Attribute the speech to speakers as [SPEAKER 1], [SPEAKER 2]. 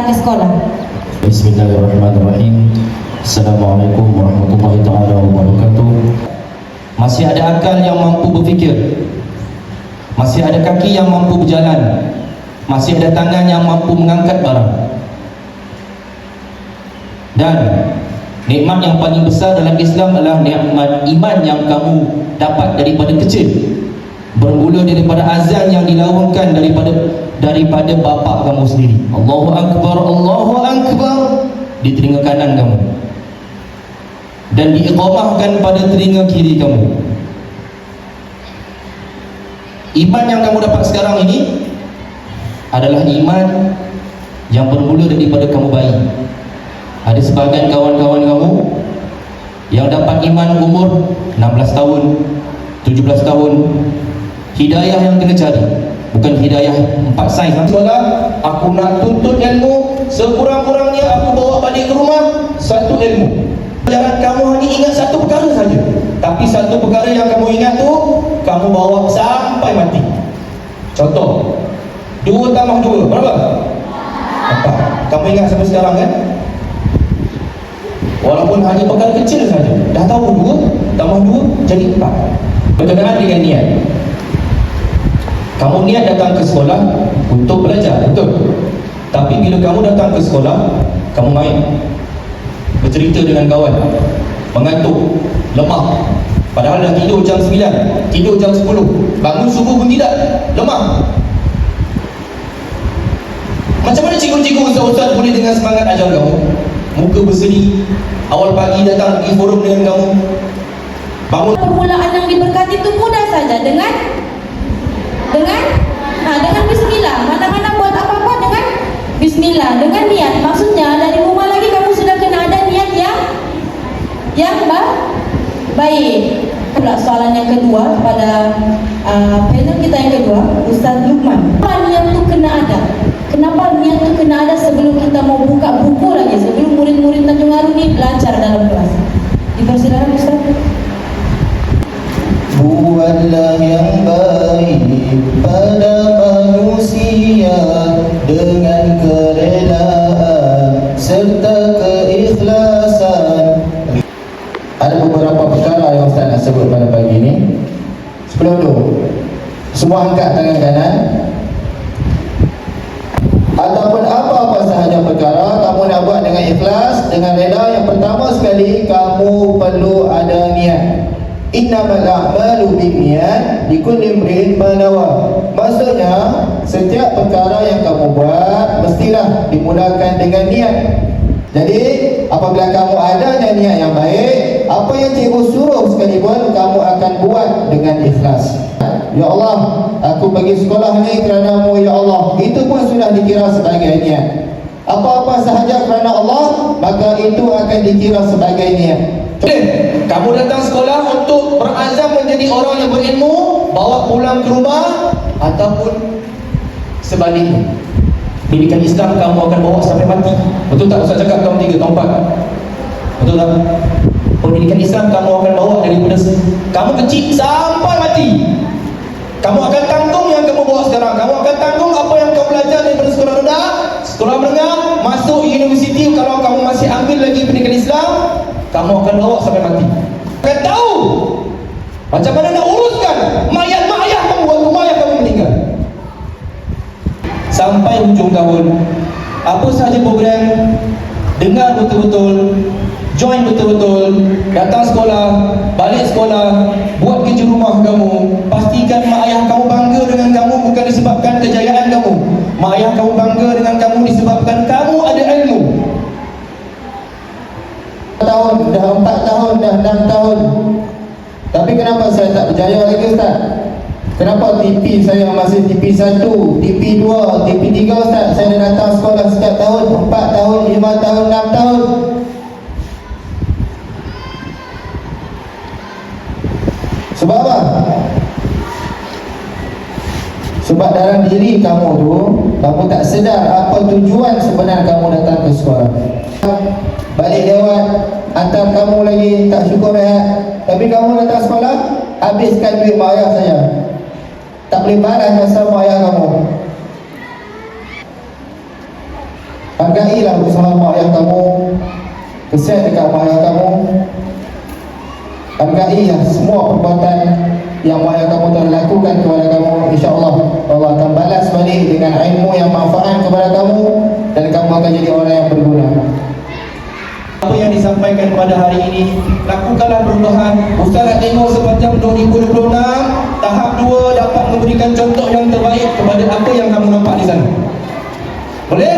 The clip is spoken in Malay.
[SPEAKER 1] datang ke sekolah.
[SPEAKER 2] Bismillahirrahmanirrahim. Assalamualaikum warahmatullahi taala wabarakatuh. Masih ada akal yang mampu berfikir, masih ada kaki yang mampu berjalan, masih ada tangan yang mampu mengangkat barang. Dan nikmat yang paling besar dalam Islam adalah nikmat iman yang kamu dapat daripada kecil, bermula daripada azan yang dilaungkan daripada bapa kamu sendiri. Allahu Akbar, Allahu Akbar di telinga kanan kamu, dan diiqamahkan pada telinga kiri kamu. Iman yang kamu dapat sekarang ini adalah iman yang bermula daripada kamu bayi. Ada sebahagian kawan-kawan kamu yang dapat iman umur 16 tahun, 17 tahun. Hidayah yang kena cari, bukan hidayah 4 sains. Soalan, aku nak tuntut ilmu, sekurang-kurangnya aku bawa balik ke rumah satu ilmu. Jangan kamu hanya ingat satu perkara saja, tapi satu perkara yang kamu ingat tu kamu bawa sampai mati. Contoh, 2 tambah 2 berapa? 4. Kamu ingat sampai sekarang kan? Walaupun hanya perkara kecil saja, dah tahu 2 tambah 2 jadi 4. Berkenaan dengan niat, kamu niat datang ke sekolah untuk belajar, betul? Tapi bila kamu datang ke sekolah, kamu main, bercerita dengan kawan, mengantuk, lemah. Padahal dah tidur jam 9, tidur jam 10, bangun subuh pun tidak, lemah. Macam mana cikgu-cikgu, ustaz-ustaz boleh dengan semangat ajar kamu? Muka berseri, awal pagi datang pergi forum dengan kamu, bangun.
[SPEAKER 1] Permulaan yang diberkati itu mudah saja dengan bismillah. Mana-mana buat apa-apa dengan bismillah, dengan niat. Maksudnya dari rumah lagi kamu sudah kena ada niat yang baik. Pula soalan yang kedua kepada panel kita yang kedua, Ustaz Luqman. Kenapa niat tu kena ada? Kenapa niat tu kena ada sebelum kita mau buka buku lagi, sebelum murid-murid Tanjung Aru ni belajar dalam kelas? Dipersilakan Ustaz.
[SPEAKER 2] Buatlah yang baik pada manusia dengan kerelaan serta keikhlasan. Ada beberapa perkara yang Ustaz nak sebut pada pagi ini. Sebelum tu, semua angkat tangan kanan. Ataupun apa-apa sahaja perkara kamu nak buat dengan ikhlas, dengan reda. Yang pertama sekali, kamu perlu ada niat. Innamal a'malu binniyat likulli imri'in ma nawa. Maksudnya setiap perkara yang kamu buat mestilah dimulakan dengan niat. Jadi apabila kamu adanya niat yang baik, apa yang cikgu suruh sekalipun kamu akan buat dengan ikhlas. Ya Allah, aku pergi sekolah ni kerana-Mu ya Allah. Itu pun sudah dikira sebagai niat. Apa-apa sahaja kerana Allah, maka itu akan dikira sebagai niat. Kamu datang sekolah untuk berazam menjadi orang yang berilmu, bawa pulang ke rumah, ataupun sebaliknya. Pendidikan Islam kamu akan bawa sampai mati. Betul tak Ustaz cakap tahun 3, tahun 4? Betul tak? Pendidikan Islam kamu akan bawa daripada kamu kecil sampai mati. Kamu akan tanggung yang kamu bawa sekarang. Kamu akan tanggung apa yang kamu belajar daripada sekolah rendah, sekolah menengah, masuk universiti. Kalau kamu masih ambil lagi pendidikan Islam, kamu akan bawa sampai mati. Akan tahu macam mana nak uruskan mayat-mayat kamu waktu mayat kamu meninggal. Sampai hujung tahun, apa sahaja program, dengar betul-betul, join betul-betul, datang sekolah, balik sekolah, buat kerja rumah kamu. Pastikan mak ayah kamu bangga dengan kamu bukan disebabkan kejayaan kamu. Mak ayah kamu bangga dengan kamu disebabkan kamu ada ilmu. Tahun, dah 4 tahun, dah 6 tahun. Tapi kenapa saya tak berjaya lagi Ustaz? Kenapa TP saya masih TP 1, TP 2, TP 3 Ustaz? Saya dah datang sekolah setiap tahun, 4 tahun, 5 tahun, 6 tahun. Sebab apa? Sebab dalam diri kamu tu, kamu tak sedar apa tujuan sebenar kamu datang ke sekolah. Balik lewat, hantar kamu lagi tak syukur rehat. Tapi kamu datang sekolah, habiskan duit mak ayah saja. Tak boleh balas jasa mak ayah kamu. Hargailah usaha mak ayah kamu, kesian dekat mak ayah kamu. Hargailah semua perbuatan yang mak ayah kamu telah lakukan kepada kamu. InsyaAllah Allah akan balas balik dengan ilmu yang manfaat kepada kamu, dan kamu akan jadi orang yang berguna.
[SPEAKER 3] Apa yang disampaikan pada hari ini, lakukanlah perubahan. Ustaz nak tengok sepanjang 2026 tahap 2 dapat memberikan contoh yang terbaik kepada apa yang kamu nampak di sana. Boleh?